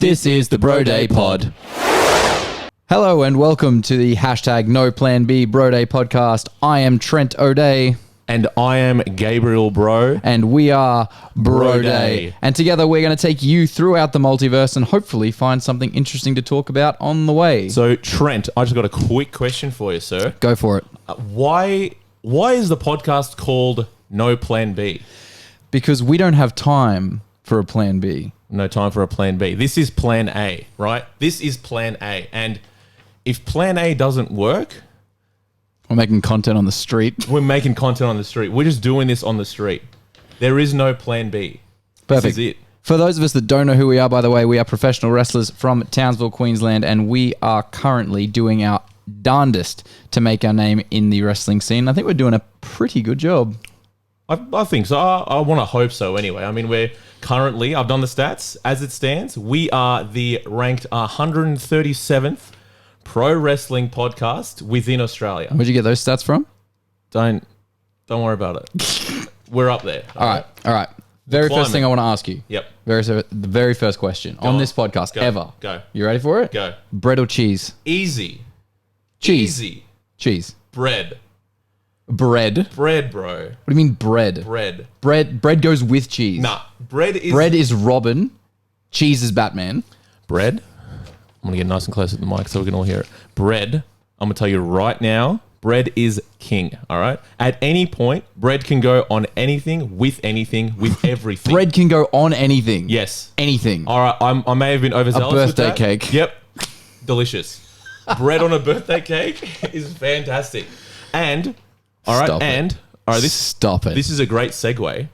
This is the BroDay pod. Hello and welcome to the hashtag NoPlanB BroDay podcast. I am Trent O'Day. And I am Gabriel, bro. And we are BroDay. BroDay. And together we're going to take you throughout the multiverse and hopefully find something interesting to talk about on the way. So, Trent, I just got a quick question for you, sir. Go for it. Why is the podcast called NoPlanB? Because we don't have time for a plan B. No time for a plan B. This is plan A, right? This is plan A. And if plan A doesn't work, We're making content on the street. we're making content on the street. We're just doing this on the street. There is no plan B. Perfect. This is it. For those of us that don't know who we are, by the way, we are professional wrestlers from Townsville, Queensland, and we are currently doing our darndest to make our name in the wrestling scene. I think we're doing a pretty good job. I think so. I want to hope so anyway. I mean, we're currently, I've done the stats, as it stands, we are the ranked 137th pro wrestling podcast within Australia. Where'd you get those stats from? Don't worry about it. We're up there. All right. Very first thing I want to ask you. Yep. The very first question on this podcast ever. Go. You ready for it? Go. Bread or cheese? Easy. Cheese. Easy. Cheese. Bread. Bread? Bread, bro. What do you mean bread? Bread. Bread goes with cheese. Nah. Bread is Robin. Cheese is Batman. Bread. I'm going to get nice and close to the mic so we can all hear it. Bread. I'm going to tell you right now, bread is king, all right? At any point, bread can go on anything, with everything. Bread can go on anything. Yes. Anything. All right, I may have been overzealous with birthday that. cake. Yep. Delicious. Bread on a birthday cake is fantastic. And, all right, Stop it. Stop it. This is a great segue,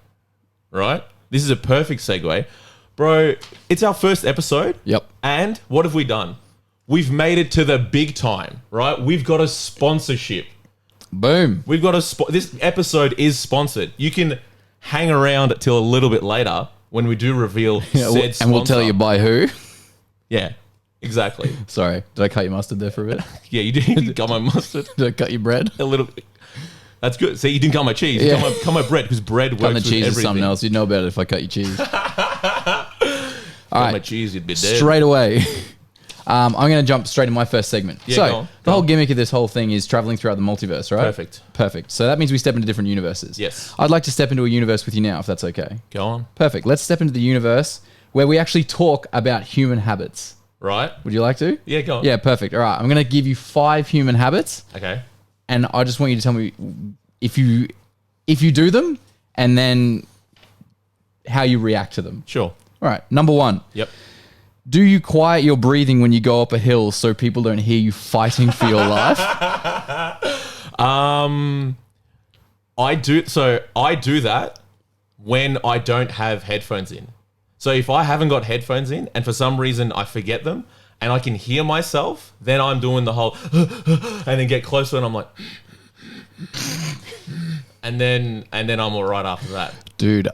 right? This is a perfect segue. Bro, it's our first episode. Yep. And what have we done? We've made it to the big time, right? We've got a sponsorship. Boom. We've got this episode is sponsored. You can hang around till a little bit later when we do reveal said sponsor. And we'll tell you by who. Yeah, exactly. Sorry. Did I cut your mustard there for a bit? Yeah, you did. You got my mustard. Did I cut your bread? A little bit. That's good. See, you didn't cut my cheese. You cut my bread because bread works Cutting the with cheese everything. is something else. You'd know about it if I cut your cheese. All right. My cheese, you'd be dead. Straight away. I'm going to jump straight to my first segment. Yeah, so, the whole gimmick of this whole thing is traveling throughout the multiverse, right? Perfect. So that means we step into different universes. Yes. I'd like to step into a universe with you now, if that's okay. Go on. Perfect. Let's step into the universe where we actually talk about human habits. Right. Would you like to? Yeah, go on. Yeah, perfect. All right. I'm going to give you 5 human habits. Okay. And I just want you to tell me if you do them and then how you react to them. Sure. All right. Number 1. Yep. Do you quiet your breathing when you go up a hill so people don't hear you fighting for your life? I do. So I do that when I don't have headphones in. So if I haven't got headphones in and for some reason I forget them and I can hear myself, then I'm doing the whole and then get closer and I'm like, and then I'm all right after that. Dude,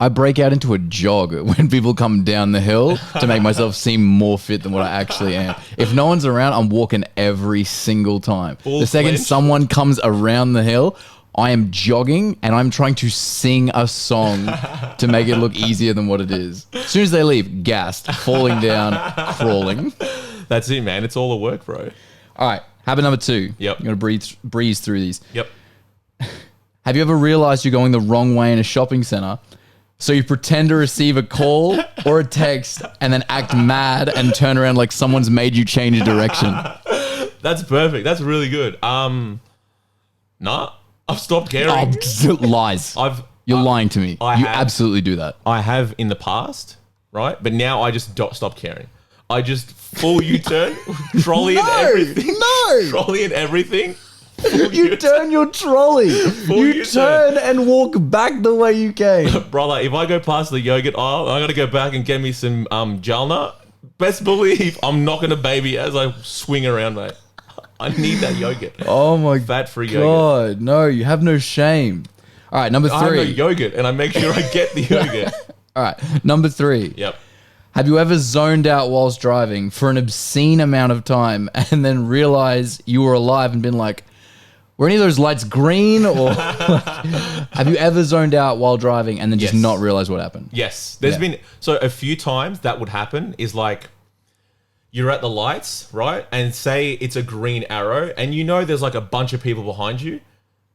I break out into a jog when people come down the hill to make myself seem more fit than what I actually am. If no one's around, I'm walking every single time. The second someone comes around the hill, I am jogging and I'm trying to sing a song to make it look easier than what it is. As soon as they leave, gassed, falling down, crawling. That's it, man. It's all the work, bro. All right. Habit number 2. Yep. I'm going to breeze through these. Yep. Have you ever realized you're going the wrong way in a shopping center? So you pretend to receive a call or a text and then act mad and turn around like someone's made you change direction. That's perfect. That's really good. Nah, I've stopped caring. Oh, lies. You're lying to me. You absolutely do that. I have in the past, right? But now I just stop caring. I just full U-turn, trolley and everything. No. Trolley and everything. You turn your trolley. You turn and walk back the way you came. Brother, if I go past the yogurt aisle, I got to go back and get me some jalna. Best believe I'm knocking a baby as I swing around, mate. I need that yogurt. Oh my fat-free God. yogurt. No, you have no shame. All right, number 3. I have no yogurt, and I make sure I get the yogurt. All right, number 3. Yep. Have you ever zoned out whilst driving for an obscene amount of time and then realize you were alive and been like, Were any of those lights green or have you ever zoned out while driving and then just Yes. not realize what happened? Yes. There's been so a few times that would happen is like you're at the lights, right? And say it's a green arrow and you know there's like a bunch of people behind you.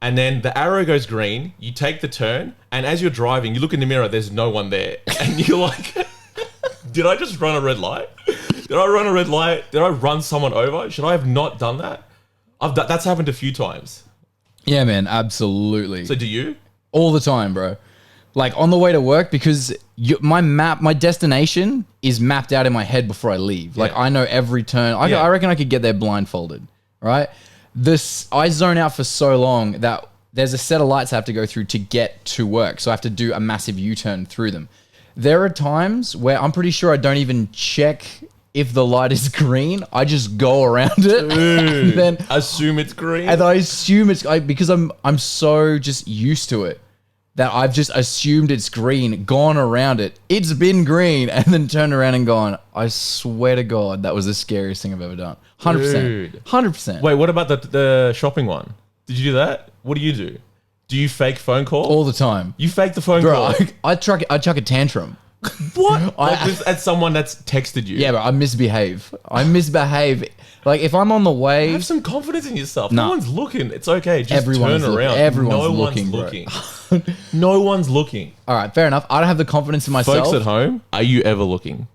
And then the arrow goes green, you take the turn, and as you're driving, you look in the mirror, there's no one there. And you're like, did I just run a red light? Did I run a red light? Did I run someone over? Should I have not done that? That's happened a few times. Yeah, man, absolutely. So do you? All the time, bro. Like on the way to work, because my destination is mapped out in my head before I leave. Like I know every turn. I reckon I could get there blindfolded, right? I zone out for so long that there's a set of lights I have to go through to get to work. So I have to do a massive U-turn through them. There are times where I'm pretty sure I don't even check if the light is green. I just go around it and then Assume it's green. and I assume it's because I'm so just used to it that I've just assumed it's green, gone around it. It's been green, and then turned around and gone, I swear to God, that was the scariest thing I've ever done. 100%. Dude. 100%. Wait, what about the shopping one? Did you do that? What do you do? Do you fake phone call? All the time. You fake the phone Bro, call? I chuck a tantrum. What? At someone that's texted you? Yeah, but I misbehave. Like, if I'm on the way... Have some confidence in yourself. Nah. No one's looking. It's okay. Just Everyone's turn looking. around. Everyone's no looking, one's bro. looking. No one's looking. All right, fair enough. I don't have the confidence in myself. Folks at home, are you ever looking?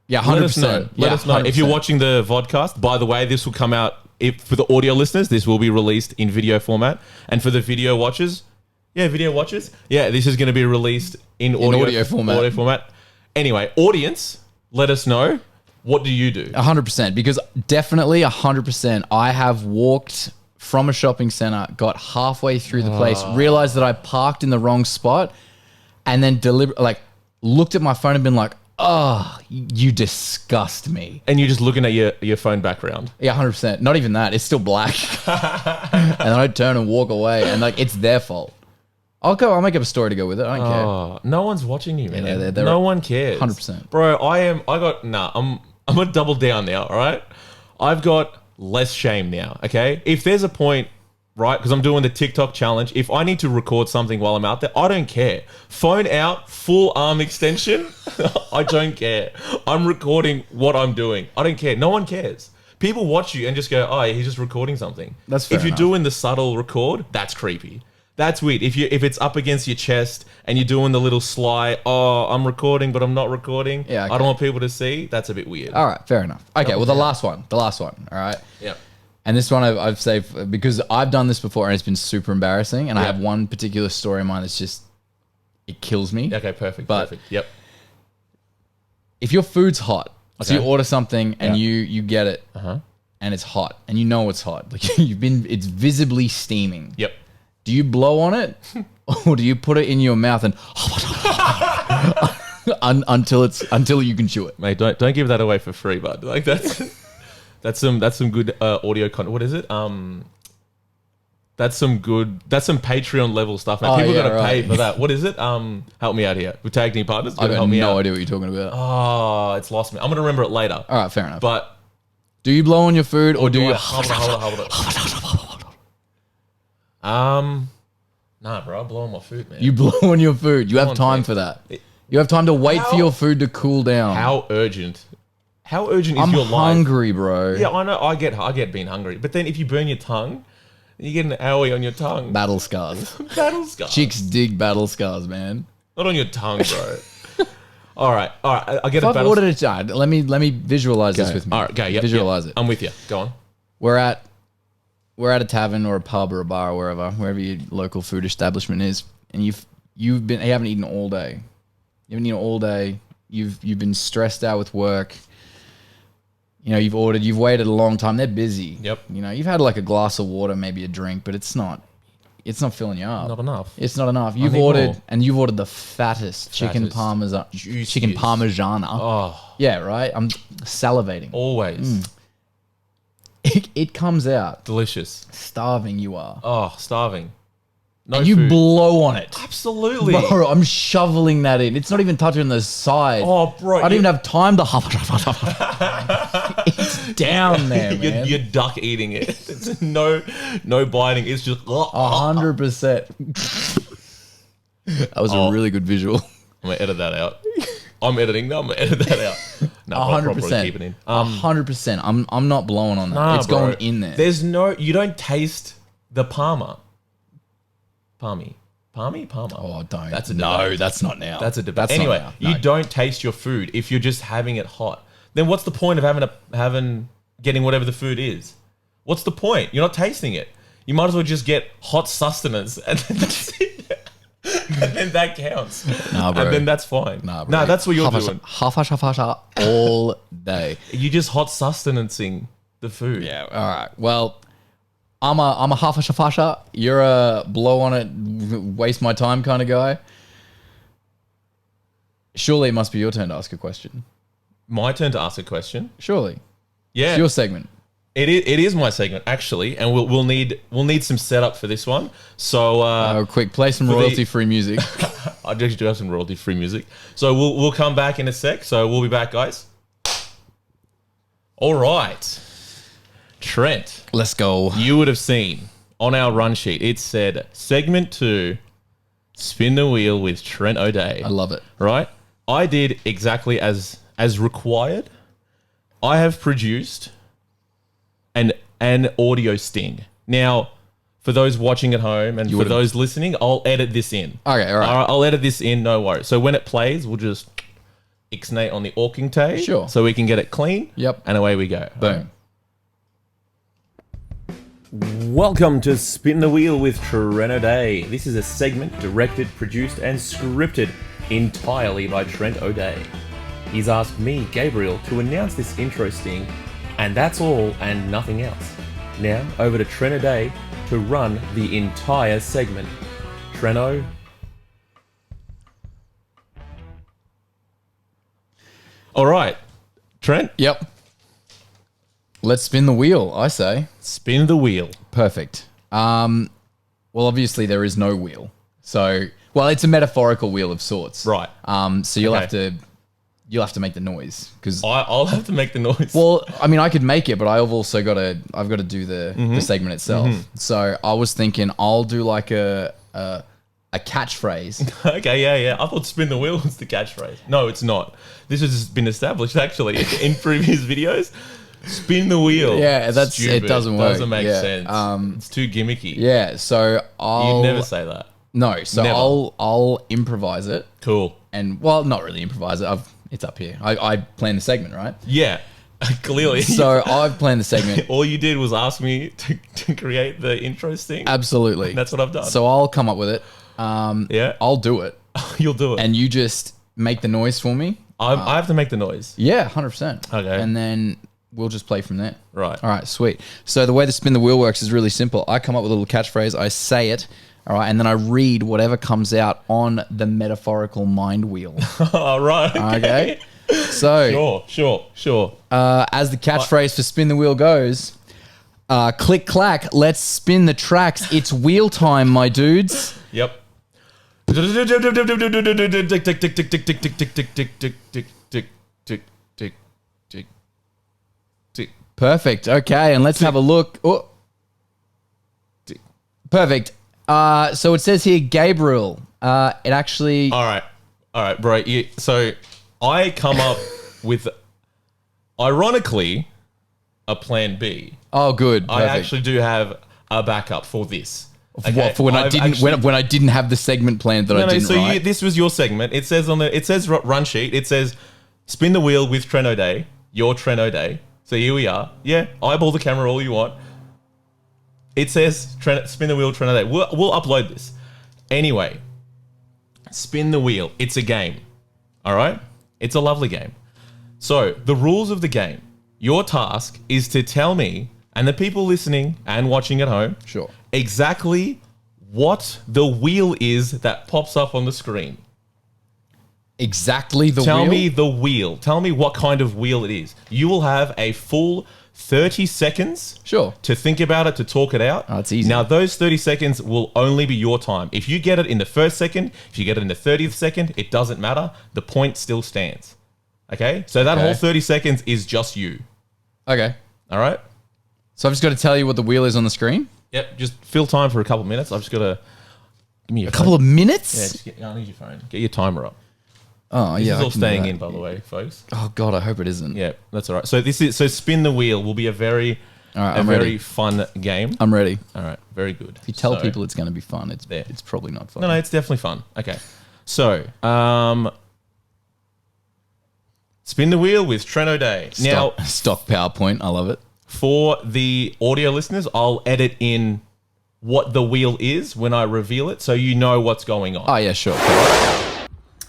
Yeah, 100%. Let us know. Let us know. If you're 100%. watching the vodcast, by the way, this will come out, for the audio listeners, this will be released in video format. And for the video watchers, this is going to be released in audio format. Anyway, audience, let us know. What do you do? 100%, because definitely 100%. I have walked from a shopping center, got halfway through the place, realized that I parked in the wrong spot, and then looked at my phone and been like, oh, you disgust me. And you're just looking at your phone background. Yeah, 100%. Not even that. It's still black. And then I turn and walk away, and it's their fault. I'll make up a story to go with it. I don't care. Oh, no one's watching you, man. Yeah, no one cares. 100%. Bro, I'm gonna double down now, all right? I've got less shame now, okay? If there's a point, right, because I'm doing the TikTok challenge, if I need to record something while I'm out there, I don't care. Phone out, full arm extension, I don't care. I'm recording what I'm doing. I don't care. No one cares. People watch you and just go, oh, he's just recording something. That's fair If you're enough. doing the subtle record, that's creepy. That's weird. If it's up against your chest and you're doing the little sly, oh, I'm recording, but I'm not recording. Yeah, okay. I don't want people to see. That's a bit weird. All right, fair enough. Okay, well, the last one. All right. Yeah. And this one I've saved because I've done this before and it's been super embarrassing. And I Yeah. have one particular story in mind that's just, it kills me. Okay, perfect. But- Perfect. Yep. If your food's hot, so you Okay. order something and Yeah. you get it and it's hot and you know it's hot. Like it's visibly steaming. Yep. Do you blow on it or do you put it in your mouth and until you can chew it? Mate, don't give that away for free, bud. Like that's some good audio content. What is it? That's some Patreon level stuff. Man. Oh, People yeah, gotta pay right. for that. What is it? Help me out here. We tag team partners. I got help me no out. idea what you're talking about. Oh, it's lost me. I'm gonna remember it later. All right, fair enough. But do you blow on your food or do you? hold on. Nah, bro, I'm blowing my food, man. You blow on your food. You have on, time mate. for that. You have time to wait for your food to cool down. How urgent? How urgent is I'm your life? hungry, bro. Yeah, I know. I get being hungry, but then if you burn your tongue, you get an owie on your tongue. Battle scars. Battle scar. Chicks dig battle scars, man. Not on your tongue, bro. All right. I get If a I've battle. ordered it, let me visualize this with me. All right, go. Yep, Visualize yep. it. I'm with you. Go on. We're at a tavern or a pub or a bar or wherever your local food establishment is, and you haven't eaten all day. You haven't eaten all day. You've been stressed out with work. You know, you've waited a long time. They're busy. Yep. You know, you've had like a glass of water, maybe a drink, but it's not filling you up. Not enough. It's not enough. need more. You've ordered the fattest chicken Fattest. parmesan, Juiciest. chicken parmigiana. Oh, Yeah, right. I'm salivating. always It comes out. delicious. Starving you are. Oh, starving. No and you food. blow on it. Absolutely. Bro, I'm shoveling that in. It's not even touching the side. Oh, bro, I don't even have time to It's down there, man. You're duck eating it. It's no biting. It's just 100%. That was a really good visual. I'm gonna edit that out. I'm editing. No, I'm gonna edit that out. No, 100%. Keep it in. 100%. I'm not blowing on that. It's bro. going in there. You don't taste the Palmer. Palmy. Palmer. Oh, don't. That's a no, debate. that's not now. That's a debate. That's Anyway, not now. No. you don't taste your food if you're just having it hot. Then what's the point of getting whatever the food is? What's the point? You're not tasting it. You might as well just get hot sustenance and then that's it. And then that counts. Nah, bro. And then that's fine. Nah, bro. Nah, that's what you're doing. Hafa all day. You just hot sustenancing the food. Yeah. All right. Well, I'm a hafa. You're a blow on it, waste my time kind of guy. Surely it must be your turn to ask a question. My turn to ask a question. Surely. Yeah. It's your segment. It is my segment actually, and we'll need some setup for this one. So Quick, play some royalty-free music. I actually do have some royalty-free music. So we'll come back in a sec. So we'll be back, guys. All right, Trent. Let's go. You would have seen on our run sheet it said segment 2, spin the wheel with Trent O'Day. I love it. Right? I did exactly as required. I have produced an audio sting. Now, for those watching at home and for those listening, I'll edit this in. Okay, all right. I'll edit this in, no worries. So when it plays, we'll just ixnay on the auking tape. Sure. So we can get it clean. Yep. And away we go. Boom. Welcome to Spin the Wheel with Trent O'Day. This is a segment directed, produced, and scripted entirely by Trent O'Day. He's asked me, Gabriel, to announce this intro sting, and that's all and nothing else. Now, over to Trent O'Day to run the entire segment. Treno. All right, Trent. Yep. Let's spin the wheel, I say. Spin the wheel. Perfect. Well, obviously there is no wheel. So, well, it's a metaphorical wheel of sorts. Right. So you'll have to make the noise because I'll have to make the noise. well, I mean, I could make it, but I've also got to do the segment itself. So I was thinking I'll do like a catchphrase. Okay, yeah. I thought spin the wheel was the catchphrase. No, it's not. This has been established actually in previous videos. Spin the wheel. Yeah, it Stupid. doesn't work. Doesn't make Yeah. sense. It's too gimmicky. Yeah, so You'd never say that. No, so Never. I'll improvise it. Cool. And well, not really improvise it. It's up here. I planned the segment, right? Yeah, clearly. So I've planned the segment. All you did was ask me to create the intro thing. Absolutely. That's what I've done. So I'll come up with it. Yeah. I'll do it. You'll do it. And you just make the noise for me. I have to make the noise. Yeah, 100%. Okay. And then we'll just play from there. Right. All right, sweet. So the way the spin the wheel works is really simple. I come up with a little catchphrase, I say it, all right, and then I read whatever comes out on the metaphorical mind wheel. All right. Okay. So Sure. as the catchphrase for spin the wheel goes, click clack, let's spin the tracks. It's wheel time, my dudes. Yep. Perfect. Okay, and let's have a look. Oh. Perfect. So it says here, Gabriel. It actually. All right, bro. So I come up with, ironically, a plan B. Oh, good. Perfect. I actually do have a backup for this. What, for when I didn't when I didn't have the segment planned that I didn't write? This was your segment. It says run sheet. It says spin the wheel with Trent O'Day. Your Trent O'Day. So here we are. Yeah, eyeball the camera all you want. It says spin the wheel, Trent O'Day. We'll upload this. Anyway, spin the wheel. It's a game. All right? It's a lovely game. So the rules of the game. Your task is to tell me and the people listening and watching at home Sure. exactly what the wheel is that pops up on the screen. Exactly the Tell wheel? me the wheel. Tell me what kind of wheel it is. You will have a full 30 seconds Sure. to think about it, to talk it out. Oh, it's easy. Now, those 30 seconds will only be your time. If you get it in the first second, if you get it in the 30th second, it doesn't matter. The point still stands. Okay? So that whole 30 seconds is just you. Okay. All right? So I've just got to tell you what the wheel is on the screen? Yep. Just fill time for a couple of minutes. I've just got to... Give me your A couple of minutes? Yeah, I need your phone. Get your timer up. Oh, This yeah. is I all can do staying that. in, by the way, folks. Oh, God, I hope it isn't. Yeah, that's all right. So spin the wheel will be a very All right, I'm ready. fun game. I'm ready. All right, very good. If you tell people it's going to be fun, it's There. it's probably not fun. No, it's definitely fun. Okay. So, spin the wheel with Trent O'Day. Now, Stock PowerPoint. I love it. for the audio listeners, I'll edit in what the wheel is when I reveal it so you know what's going on. Oh, yeah, sure.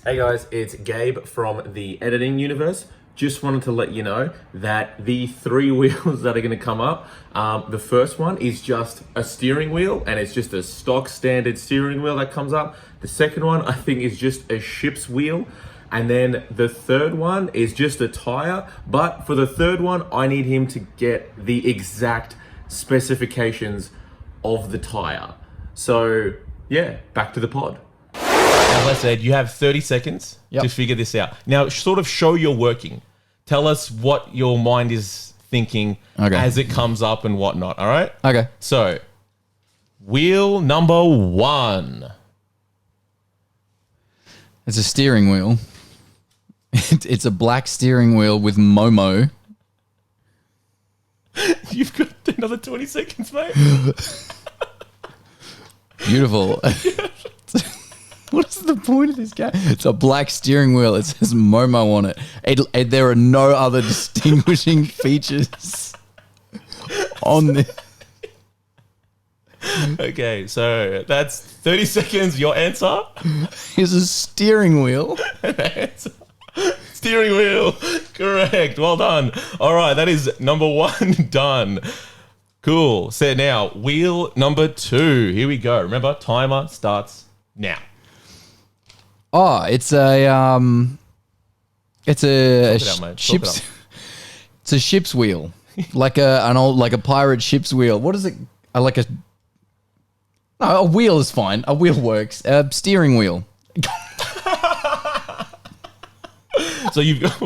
Hey guys, it's Gabe from the editing universe. Just wanted to let you know that the 3 wheels that are going to come up, the first one is just a steering wheel, and it's just a stock standard steering wheel that comes up. The second one, I think, is just a ship's wheel. And then the third one is just a tire. But for the third one, I need him to get the exact specifications of the tire. So yeah, back to the pod. As I said, you have 30 seconds to figure this out. Now, sort of show you're working. Tell us what your mind is thinking as it comes up and whatnot, all right? Okay. So, wheel number 1. It's a steering wheel. It's a black steering wheel with Momo. You've got another 20 seconds, mate. Beautiful. What is the point of this game? It's a black steering wheel. It says Momo on it. There are no other distinguishing features on this. Okay, so that's 30 seconds. Your answer? It's a steering wheel. Steering wheel. Correct. Well done. All right, that is number 1 done. Cool. So now, wheel number 2. Here we go. Remember, timer starts now. Oh, it's a mate. ship's. It's a ship's wheel, like a pirate ship's wheel. What is it? A wheel is fine. A wheel works. A steering wheel. So you've got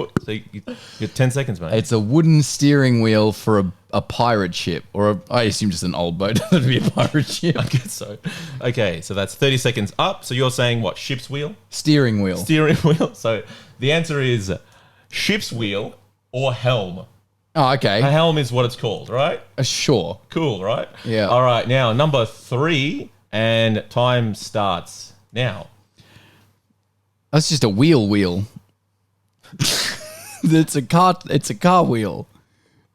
10 seconds, mate. It's a wooden steering wheel for a pirate ship, or I assume just an old boat. That'd be a pirate ship. I guess so. Okay, so that's 30 seconds up. So you're saying what? Ship's wheel? Steering wheel. Steering wheel. So the answer is ship's wheel or helm. Oh, okay. A helm is what it's called, right? Sure. Cool, right? Yeah. All right, now number 3, and time starts now. That's just a wheel. It's a car wheel.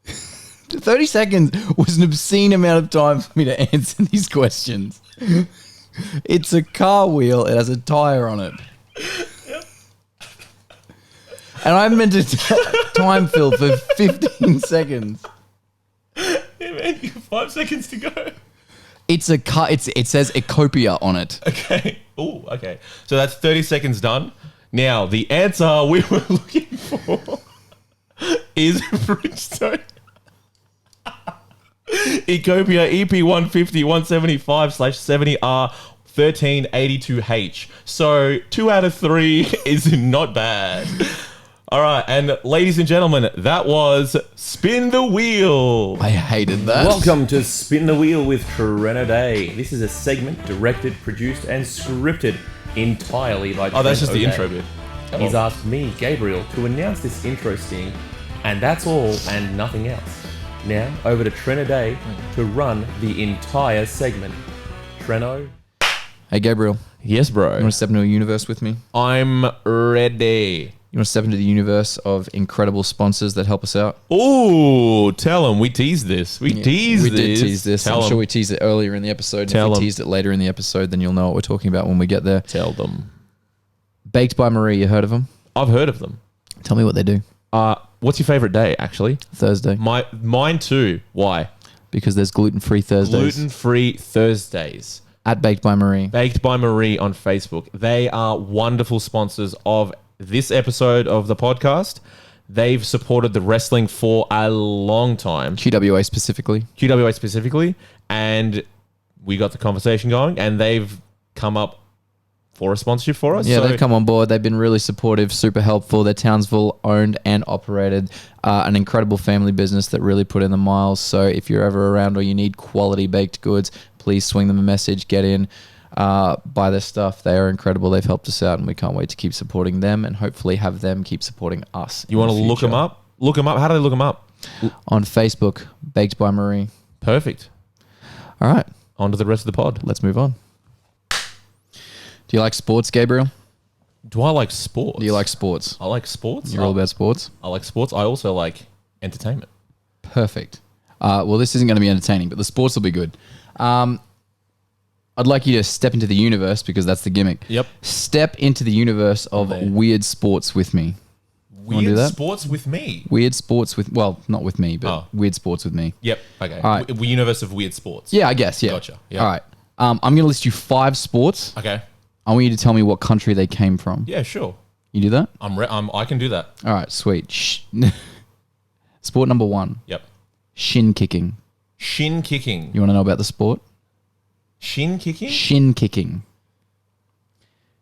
30 seconds was an obscene amount of time for me to answer these questions. It's a car wheel. It has a tire on it. Yep. And I meant to time fill for 15 seconds. Yeah, man, you have 5 seconds to go. It's a car. It says Ecopia on it. Okay. Oh, okay. So that's 30 seconds done. Now, the answer we were looking for is Bridgestone Ecopia EP150 175/70R 1382H. So 2 out of 3 is not bad. All right, and ladies and gentlemen, that was Spin the Wheel. I hated that. Welcome to Spin the Wheel with Trent O'Day. This is a segment directed, produced, and scripted entirely by Trent Oh, that's just O'Day. the intro bit. He's asked me, Gabriel, to announce this intro sting, and that's all and nothing else. Now, over to Trent O'Day to run the entire segment. Treno. Hey, Gabriel. Yes, bro. You want to step into a universe with me? I'm ready. You want to step into the universe of incredible sponsors that help us out? Ooh, tell them we teased this. We teased this. We did tease this. I'm sure we teased it earlier in the episode. And if we teased it later in the episode, then you'll know what we're talking about when we get there. Tell them. Baked by Marie, you heard of them? I've heard of them. Tell me what they do. What's your favorite day, actually? Thursday. Mine too. Why? Because there's gluten-free Thursdays. Gluten-free Thursdays. At Baked by Marie. Baked by Marie on Facebook. They are wonderful sponsors of this episode of the podcast. they've supported the wrestling for a long time. QWA specifically. QWA specifically, and we got the conversation going, and they've come up for a sponsorship for us. Yeah, So they've come on board. They've been really supportive, super helpful. They're Townsville owned and operated, an incredible family business that really put in the miles. So if you're ever around or you need quality baked goods, please swing them a message, get in, buy their stuff. They are incredible. They've helped us out, and we can't wait to keep supporting them and hopefully have them keep supporting us. you want to look them up? Look them up. How do they look them up? On Facebook, Baked by Marie. Perfect. All right, On to the rest of the pod. let's move on. Do you like sports, Gabriel? Do I like sports? Do you like sports? I like sports. You're all about sports? I like sports. I also like entertainment. Perfect. Well, this isn't going to be entertaining, but the sports will be good. I'd like you to step into the universe because that's the gimmick. Yep. Step into the universe of there. weird sports with me. wanna do Weird that? sports with me. Weird sports with, well, not with me, but Oh. weird sports with me. Yep. Okay. All right. Universe of weird sports. Yeah, I guess. Yeah. Gotcha. Yeah. All right. I'm going to list you 5 sports. Okay. I want you to tell me what country they came from. Yeah. Sure. You do that? I can do that. All right. Sweet. Sport number 1. Yep. Shin kicking. Shin kicking. You want to know about the sport? Shin kicking. Shin kicking.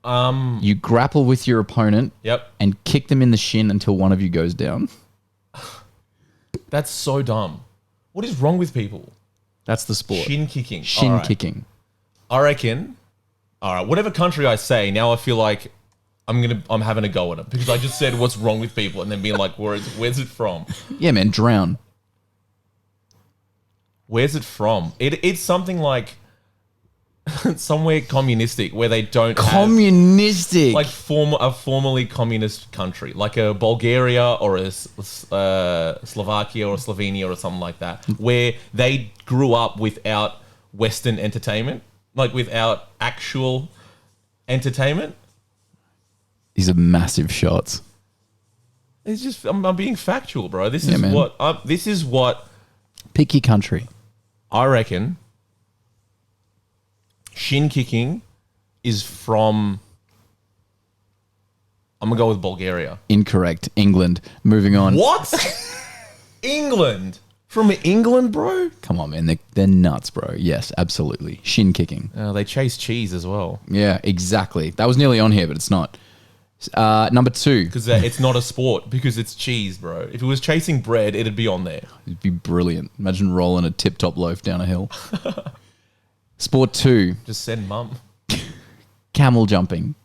You grapple with your opponent Yep. and kick them in the shin until one of you goes down. That's so dumb. What is wrong with people? That's the sport. Shin kicking. Shin All right. kicking. I reckon. All right. Whatever country I say, now I feel like I'm having a go at it because I just said what's wrong with people and then being like, where's it from? Yeah, man, drown. Where's it from? It's something like somewhere communistic where they don't have Communistic. like a formerly communist country, like a Bulgaria or a Slovakia or Slovenia or something like that, where they grew up without Western entertainment, like without actual entertainment. These are massive shots. It's just I'm being factual, bro. This Yeah, is man. what Pick your country. I reckon. Shin kicking is from. I'm gonna go with Bulgaria. Incorrect. England. Moving on. What? England? From England, bro? Come on, man. They're nuts, bro. Yes, absolutely. Shin kicking. They chase cheese as well. Yeah, exactly. That was nearly on here, but it's not. Number 2. Because it's not a sport, because it's cheese, bro. If it was chasing bread, it'd be on there. It'd be brilliant. Imagine rolling a tip-top loaf down a hill. Sport 2. Just send mum. Camel jumping.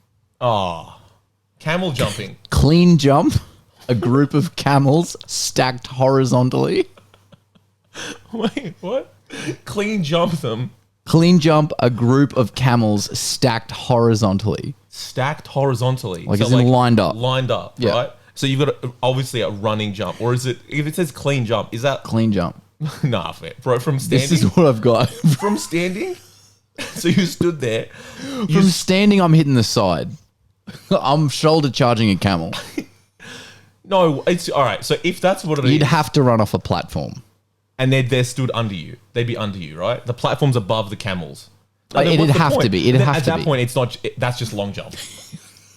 Oh. Camel jumping. Clean jump. A group of camels stacked horizontally. Wait, what? Clean jump them. Clean jump. A group of camels stacked horizontally. Stacked horizontally. Like, as in lined up. Lined up, Yeah. right? So you've got obviously a running jump. Or is it, if it says clean jump, is that... Clean jump. Nah, fair. Bro, from standing... This is what I've got. From standing? So you stood there. From standing, I'm hitting the side. I'm shoulder charging a camel. No, it's... All right, so if that's what it You'd is... have to run off a platform. And they're stood under you. They'd be under you, right? The platform's above the camels. Like, then it'd what's the have point? to be. It'd Then have at to that be. point, it's not... That's just long jump.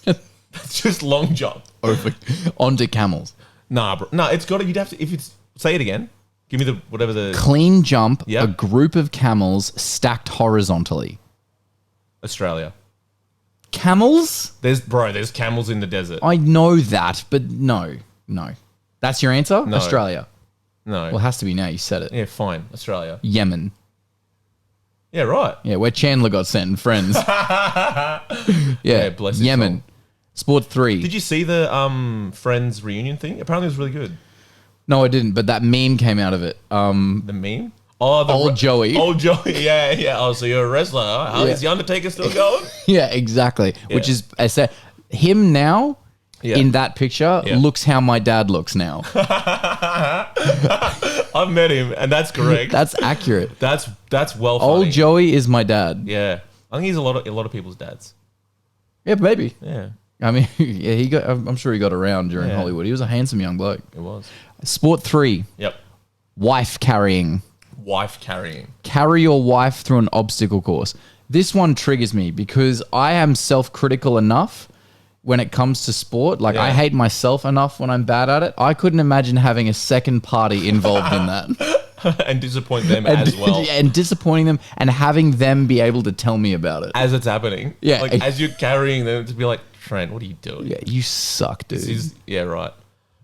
That's just long jump. Over onto camels. Nah, bro. Nah, it's got to... You'd have to... If it's... Say it again. Give me the... Whatever the... Clean jump. Yeah. A group of camels stacked horizontally. Australia. Camels? There's camels in the desert. I know that, but no. That's your answer? No. Australia. No. Well, it has to be now. You said it. Yeah, fine. Australia. Yemen. Yeah, right. Yeah, where Chandler got sent in Friends. Yeah, bless his Yemen. soul. Sport 3. Did you see the Friends reunion thing? Apparently it was really good. No, I didn't, but that meme came out of it. The meme? Oh, the Old Joey. Old Joey, yeah. Oh, so you're a wrestler, huh? How Yeah. is the Undertaker still going? Yeah, exactly. Which Yeah. is, I said, him now Yeah. in that picture Yeah. looks how my dad looks now. I've met him, and that's correct. That's accurate. That's well funny. Old Joey is my dad. Yeah, I think he's a lot of people's dads. Yeah, maybe. Yeah, I mean, yeah, I'm sure he got around during Yeah. Hollywood. He was a handsome young bloke. it was. Sport 3. Yep. Wife carrying. Wife carrying. Carry your wife through an obstacle course. This one triggers me because I am self-critical enough when it comes to sport. Like, I Yeah. hate myself enough when I'm bad at it. I couldn't imagine having a second party involved in that. and disappoint them as well. And disappointing them and having them be able to tell me about it. As it's happening. Yeah. Like, as you're carrying them to be like, Trent, what are you doing? Yeah, you suck, dude. Yeah, right.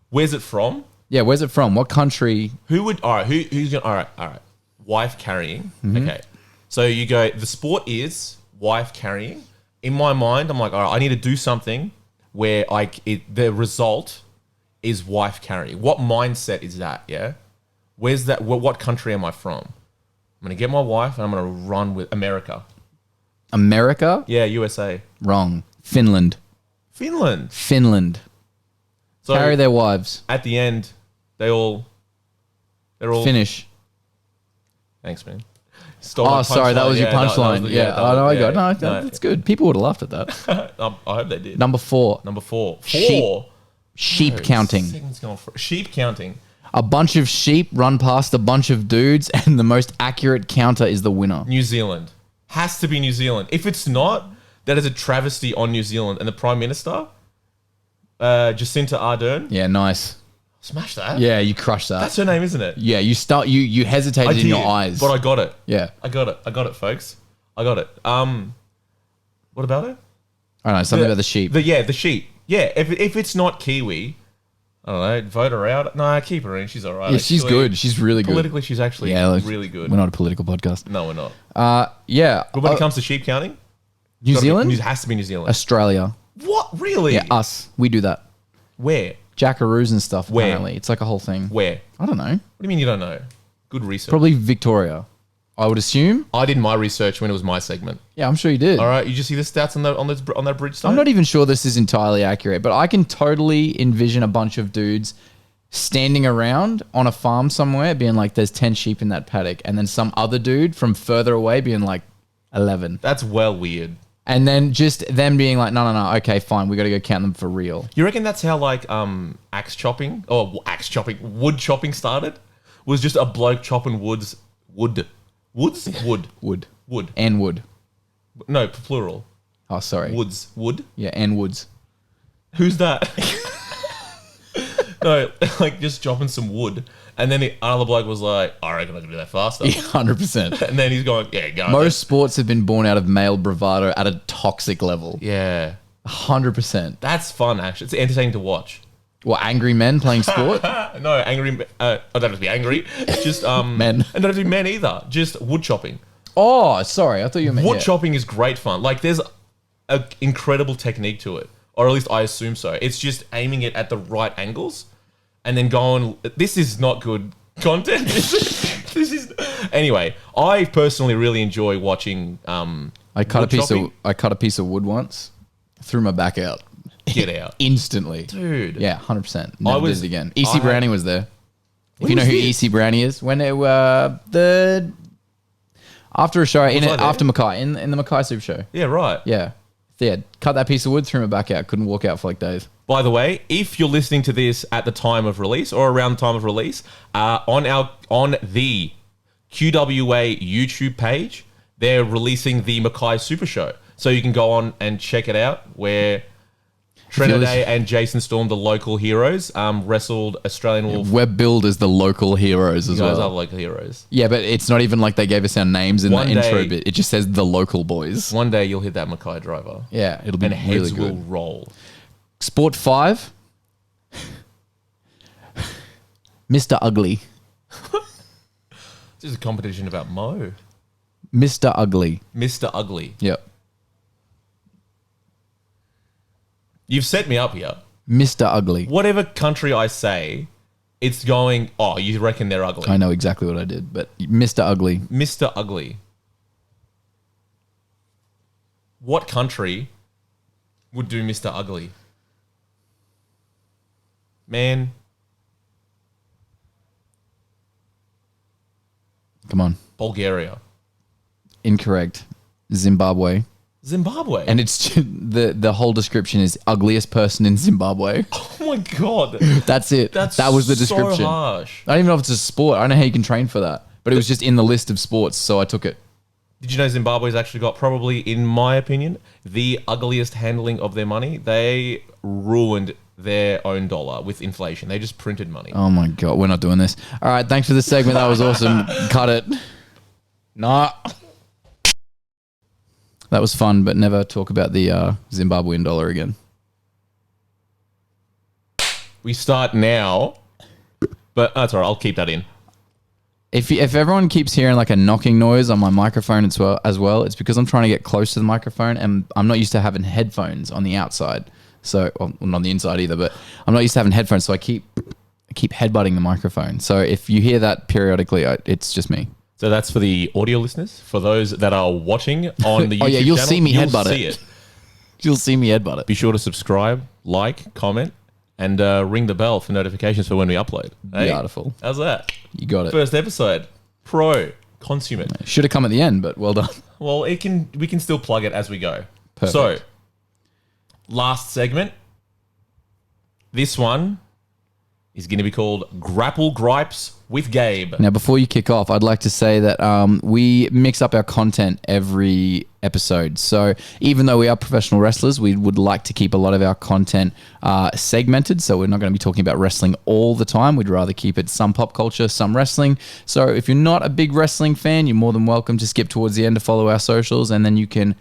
Where's it from? Yeah, where's it from? What country? Who would, all right, who's going to, all right. Wife carrying. Okay. So you go, the sport is wife carrying. In my mind, I'm like, all right, I need to do something where the result is wife carrying. What mindset is that? Yeah. Where's that? What country am I from? I'm going to get my wife and I'm going to run with America. America? Yeah, USA. Wrong. Finland. Finland. So Carry their wives. at the end, they're all Finish. Thanks, man. Stole my Oh, sorry, that punchline. was your Yeah, that punchline. was- Yeah, that I know. was- I got yeah. no. That's good. People would have laughed at that. I hope they did. Number 4. Number 4. Sheep. Sheep counting. Second's going for sheep counting. A bunch of sheep run past a bunch of dudes, and the most accurate counter is the winner. New Zealand. Has to be New Zealand. If it's not, that is a travesty on New Zealand. And the Prime Minister, Jacinta Ardern, Yeah, nice. smash that. Yeah, you crushed that. That's her name, isn't it? Yeah, you hesitated in your eyes. But I got it. Yeah. I got it, folks. I got it. What about it? I don't know, something about the sheep. The sheep. Yeah, if it's not Kiwi, I don't know, vote her out. Nah, keep her in. She's all right. Yeah, she's Actually, good. She's really good. Politically, she's actually Yeah, look, really good. We're not a political podcast. No, we're not. Yeah. But when it comes to sheep counting, New Zealand? It has to be New Zealand. Australia. What? Really? Yeah, us. We do that. Where? Jackaroos and stuff, Where? apparently. It's like a whole thing. Where? I don't know. What do you mean you don't know? Good research. Probably Victoria. I would assume. I did my research when it was my segment. Yeah, I'm sure you did. All right, you just see the stats on that bridge side? I'm not even sure this is entirely accurate, but I can totally envision a bunch of dudes standing around on a farm somewhere being like, there's 10 sheep in that paddock. And then some other dude from further away being like, 11. That's well weird. And then just them being like, no, okay, fine, we got to go count them for real. You reckon that's how wood chopping started? Was just a bloke chopping wood. And wood. No, plural. Oh, sorry. Wood. Yeah, and woods. Who's that? No, like just chopping some wood, and then another bloke was like, "I reckon I can do that faster." Yeah, 100%. And then he's going, "Yeah, go." Most sports have been born out of male bravado at a toxic level. Yeah, 100%. that's fun. Actually, it's entertaining to watch. What, angry men playing sport? No, angry. I don't have to be angry. Just Men. and don't have to be men either. Just wood chopping. Oh, sorry. I thought you meant Wood chopping is great fun. Like there's an incredible technique to it, or at least I assume so. It's just aiming it at the right angles, and then going. This is not good content. This is. Anyway, I personally really enjoy watching. I cut wood a piece of wood once, threw my back out. Get out, Instantly. dude. Yeah, 100%. Never was- did it again. I EC had- Brownie was there. If When you know was who this? EC Brownie is, when it after a show I there? after Mackay in the Mackay Super Show. Yeah, right. Yeah, cut that piece of wood, threw my back out, couldn't walk out for like days. By the way, if you're listening to this at the time of release or around the time of release, on the QWA YouTube page, they're releasing the Mackay Super Show, so you can go on and check it out. Where Trent O'Day and Jason Storm, the local heroes, wrestled Australian Wolf. Web build is the local heroes as You guys are well. local heroes. Yeah, but it's not even like they gave us our names in the One intro day- bit. It just says the local boys. One day you'll hit that Mackay driver, Yeah, it'll be and really heads will good. roll. Sport 5. Mr. Ugly. This is a competition about Mo, Mr. Ugly. Mr. Ugly. Yep. You've set me up here. Mr. Ugly. Whatever country I say, it's going, oh, you reckon they're ugly. I know exactly what I did, but Mr. Ugly. Mr. Ugly. What country would do Mr. Ugly? Man, Come on. Bulgaria. Incorrect. Zimbabwe. Zimbabwe. And it's the whole description is ugliest person in Zimbabwe. oh my God. That's it. That was the description. So harsh. I don't even know if it's a sport. I don't know how you can train for that. But it was just in the list of sports, so I took it. Did you know Zimbabwe's actually got probably, in my opinion, the ugliest handling of their money? They ruined their own dollar with inflation. They just printed money. Oh my God, we're not doing this. All right, thanks for the segment. That was awesome. Cut it. Nah. That was fun, but never talk about the Zimbabwean dollar again. We start now, but that's all right. I'll keep that in. If everyone keeps hearing like a knocking noise on my microphone as well, it's because I'm trying to get close to the microphone and I'm not used to having headphones on the outside. So, well, not on the inside either, but I'm not used to having headphones. So I keep headbutting the microphone. So if you hear that periodically, it's just me. So that's for the audio listeners. For those that are watching on the YouTube channel, you'll see me headbutt it. You'll see me headbutt it. Be sure to subscribe, like, comment, and ring the bell for notifications for when we upload. Hey, Beautiful. How's that? You got it. First episode. Pro. Consummate. Should have come at the end, but well done. Well, we can still plug it as we go. Perfect. So, last segment. This one is going to be called Grapple Gripes with Gabe. Now, before you kick off, I'd like to say that we mix up our content every episode. So even though we are professional wrestlers, we would like to keep a lot of our content segmented. So we're not going to be talking about wrestling all the time. We'd rather keep it some pop culture, some wrestling. So if you're not a big wrestling fan, you're more than welcome to skip towards the end to follow our socials, and then you can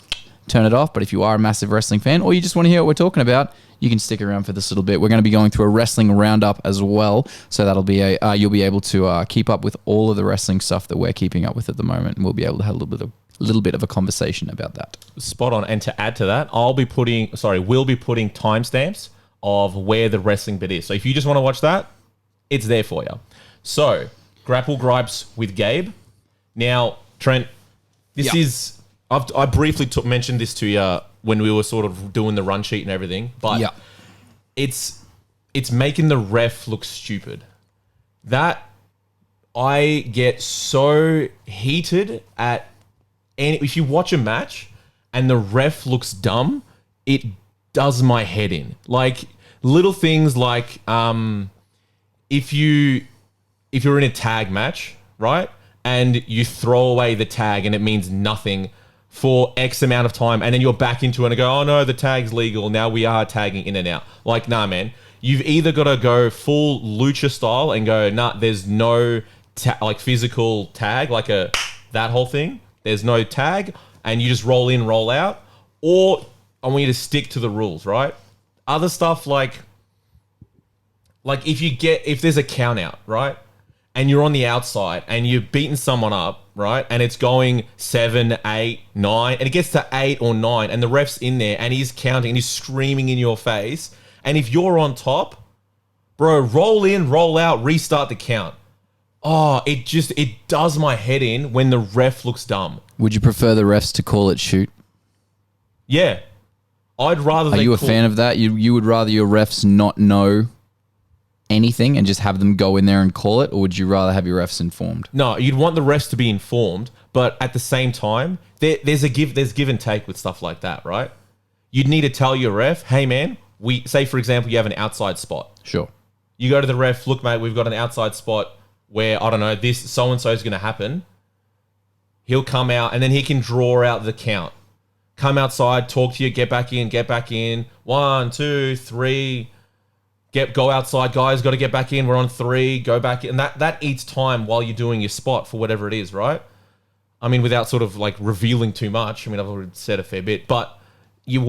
turn it off. But if you are a massive wrestling fan, or you just want to hear what we're talking about, you can stick around for this little bit. We're going to be going through a wrestling roundup as well, so that'll be you'll be able to keep up with all of the wrestling stuff that we're keeping up with at the moment, and we'll be able to have a little bit of a conversation about that. Spot on. And to add to that, we'll be putting timestamps of where the wrestling bit is. So if you just want to watch that, it's there for you. So, Grapple Gripes with Gabe. Now, Trent, this is... I briefly mentioned this to you when we were sort of doing the run sheet and everything, but it's making the ref look stupid. That I get so heated at if you watch a match and the ref looks dumb, it does my head in. Like little things like if you're in a tag match, right? And you throw away the tag and it means nothing for X amount of time, and then you're back into it and go, oh no, the tag's legal. Now we are tagging in and out. Like, nah, man. You've either got to go full lucha style and go, nah, there's no physical tag, that whole thing. There's no tag, and you just roll in, roll out. Or I want you to stick to the rules, right? Other stuff like if there's a count out, right? And you're on the outside and you're beating someone up, right? And it's going 7, 8, 9, and it gets to 8 or 9, and the ref's in there and he's counting and he's screaming in your face. And if you're on top, bro, roll in, roll out, restart the count. Oh, it does my head in when the ref looks dumb. Would you prefer the refs to call it shoot? Yeah. I'd rather... Are you a fan of that? You would rather your refs not know anything and just have them go in there and call it, or would you rather have your refs informed? No, you'd want the refs to be informed, but at the same time, there's give and take with stuff like that, right? You'd need to tell your ref, hey man, say for example you have an outside spot. Sure. You go to the ref, look mate, we've got an outside spot where, I don't know, this so-and-so is going to happen. He'll come out and then he can draw out the count. Come outside, talk to you, get back in. 1, 2, 3... Go outside, guys. Got to get back in. We're on 3. Go back in. And that eats time while you're doing your spot for whatever it is, right? I mean, without sort of like revealing too much. I mean, I've already said a fair bit, but you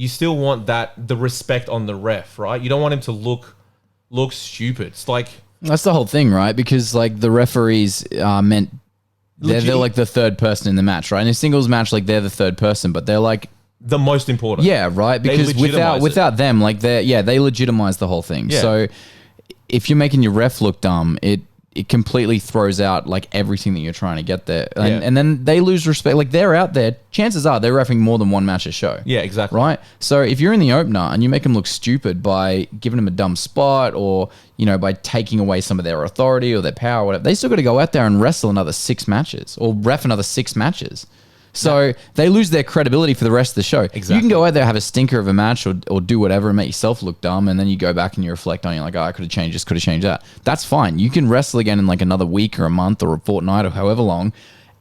still want the respect on the ref, right? You don't want him to look stupid. It's like that's the whole thing, right? Because like the referees meant they're like the third person in the match, right? In a singles match, like they're the third person, but they're like the most important. Yeah, right. Because without them, like they legitimize the whole thing. Yeah. So if you're making your ref look dumb, it completely throws out like everything that you're trying to get there. And then they lose respect. Like they're out there, chances are they're reffing more than one match a show. Yeah, exactly. Right? So if you're in the opener and you make them look stupid by giving them a dumb spot or, by taking away some of their authority or their power or whatever, they still got to go out there and wrestle another 6 matches or ref another 6 matches. So they lose their credibility for the rest of the show. Exactly. You can go out there, have a stinker of a match or do whatever and make yourself look dumb, and then you go back and you reflect on it, you're like, oh, I could have changed this, could have changed that. That's fine. You can wrestle again in like another week or a month or a fortnight or however long,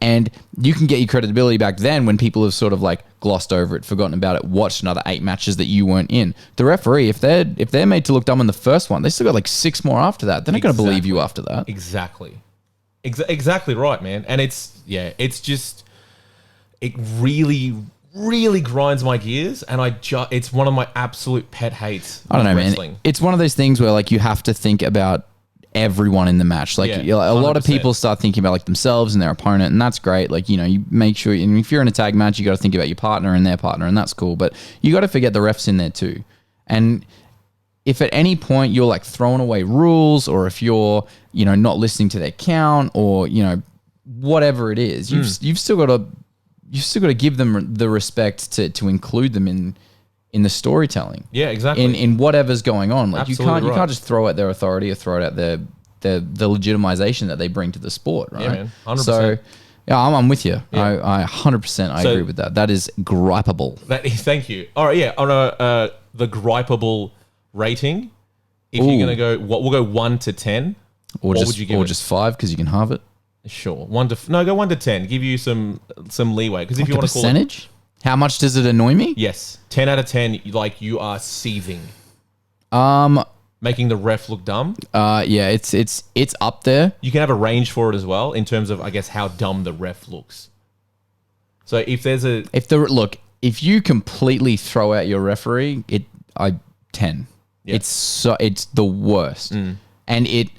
And you can get your credibility back then when people have sort of like glossed over it, forgotten about it, watched another 8 matches that you weren't in. The referee, if they're made to look dumb in the first one, they still got like 6 more after that. They're not going to believe you after that. Exactly. Exactly right, man. And it's just, it really, really grinds my gears. And it's one of my absolute pet hates. I don't know, wrestling. man. It's one of those things where like you have to think about everyone in the match. Like a lot of people start thinking about like themselves and their opponent, and that's great. Like, you make sure, and if you're in a tag match, you got to think about your partner and their partner, and that's cool. But you got to forget the refs in there too. And if at any point you're like throwing away rules, or if you're, not listening to their count, or, whatever it is, you've still got to give them the respect to include them in the storytelling. Yeah, exactly. In whatever's going on. Like Absolutely you can't just throw out their authority or throw out the legitimization that they bring to the sport, right? Yeah, man. 100%. So yeah, I'm with you. Yeah. I 100% agree with that. That is gripeable. Thank you. All right, yeah. On the gripeable rating, if you're gonna go, we'll go 1 to 10. Or what just, would you give or it? just 5 because you can halve it. Sure. Go 1 to 10. Give you some leeway, because if Like you a want to call it, percentage? How much does it annoy me? yes, 10 out of 10, like you are seething, Um, making the ref look dumb. yeah, it's up there. You can have a range for it as well in terms of, I guess, how dumb the ref looks. So if there's If you completely throw out your referee, 10. Yeah. It's the worst, and it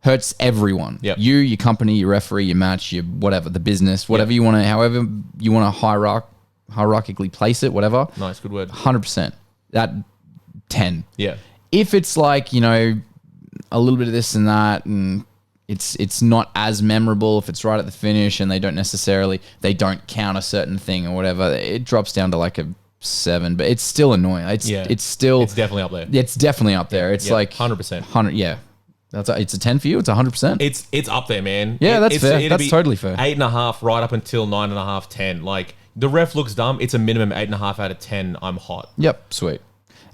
hurts everyone. Yep. You, your company, your referee, your match, your whatever, the business, whatever you want to, however you want to hierarchically place it, whatever. nice, good word. 100%. That 10. Yeah. If it's like, a little bit of this and that, and it's not as memorable, if it's right at the finish and they don't count a certain thing or whatever, it drops down to like a 7, but it's still annoying. It's definitely up there. It's definitely up there. It's like 100%. 100. Yeah. It's a 10 for you. It's 100%. It's up there, man. Yeah, that's fair. It'd That's be totally fair. 8.5 right up until 9.5, 10. Like, the ref looks dumb. It's a minimum 8.5 out of 10. I'm hot. Yep. Sweet.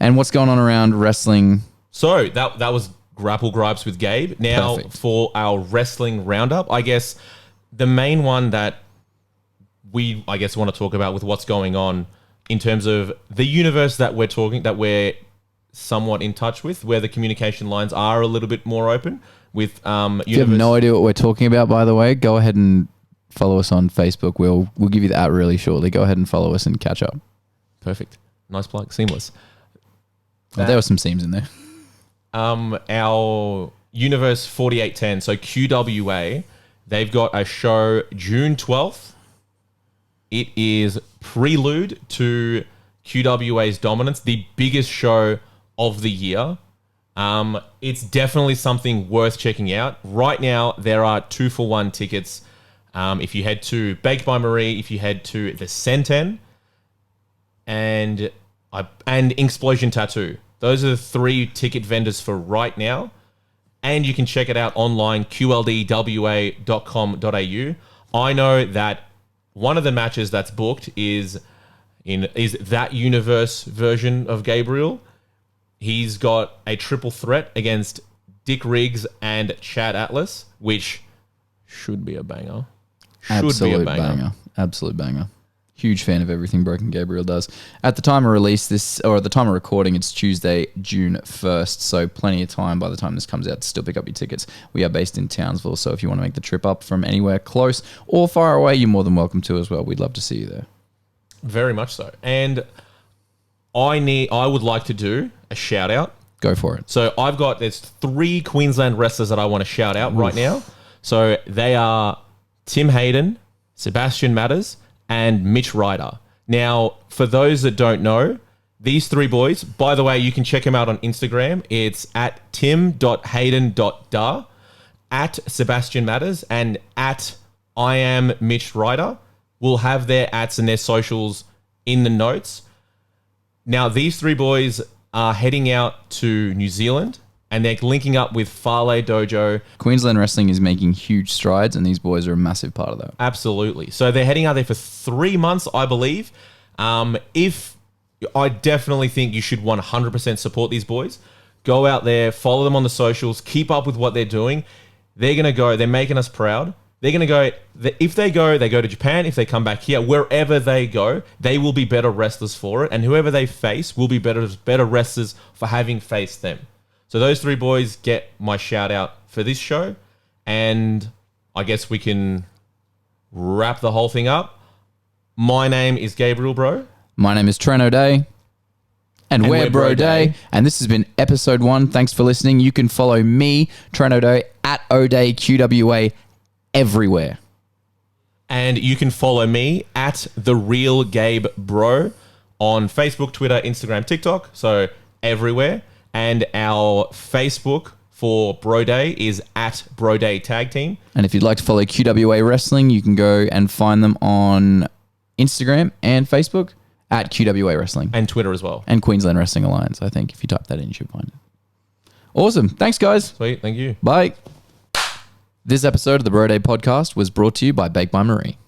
And what's going on around wrestling? So that was Grapple Gripes with Gabe. Now Perfect. for our wrestling roundup, I guess the main one that we, want to talk about with what's going on in terms of the universe that we're somewhat in touch with, where the communication lines are a little bit more open with If you have no idea what we're talking about, by the way, go ahead and follow us on Facebook. We'll give you that really shortly. Go ahead and follow us and catch up. Perfect. Nice plug. Seamless. There were some seams in there. Our Universe 4810, so QWA, they've got a show June 12th. It is prelude to QWA's dominance, the biggest show of the year. It's definitely something worth checking out. Right now, there are 2-for-1 tickets. If you head to Baked by Marie, if you head to the Centen, and Explosion Tattoo. Those are the 3 ticket vendors for right now. And you can check it out online, qldwa.com.au. I know that one of the matches that's booked is that universe version of Gabriel. He's got a triple threat against Dick Riggs and Chad Atlas, which should be a banger. Absolute banger. Absolute banger. Huge fan of everything Broken Gabriel does. At the time of release, or at the time of recording, it's Tuesday, June 1st. So plenty of time by the time this comes out to still pick up your tickets. We are based in Townsville. So if you want to make the trip up from anywhere close or far away, you're more than welcome to as well. We'd love to see you there. Very much so. And I would like to do a shout out. Go for it. So there's 3 Queensland wrestlers that I want to shout out right now. So they are Tim Hayden, Sebastian Matters, and Mitch Ryder. Now, for those that don't know, these 3 boys, by the way, you can check them out on Instagram. It's at tim.hayden.da, at Sebastian Matters, and at I am Mitch Ryder. We'll have their ats and their socials in the notes. Now, these 3 boys are heading out to New Zealand, and they're linking up with Farley Dojo. Queensland wrestling is making huge strides, and these boys are a massive part of that. Absolutely. So they're heading out there for 3 months, I believe. If I definitely think you should 100% support these boys. Go out there, follow them on the socials, keep up with what they're doing. They're going to go, they're making us proud. they're going to go, if they go to Japan. If they come back here, wherever they go, they will be better wrestlers for it. And whoever they face will be better wrestlers for having faced them. So those three boys get my shout out for this show. And I guess we can wrap the whole thing up. My name is Gabriel, bro. My name is Trent O'Day. And we're BroDay. And this has been episode 1. Thanks for listening. You can follow me, Trent O'Day, at O'Day QWA everywhere. And you can follow me at The Real Gabe Bro on Facebook, Twitter, Instagram, TikTok. So everywhere. And our Facebook for BroDay is at BroDay Tag Team. And if you'd like to follow QWA Wrestling, you can go and find them on Instagram and Facebook at QWA Wrestling. And Twitter as well. And Queensland Wrestling Alliance. I think if you type that in, you should find it. Awesome. Thanks, guys. Sweet. Thank you. Bye. This episode of the BroDay podcast was brought to you by Bake by Marie.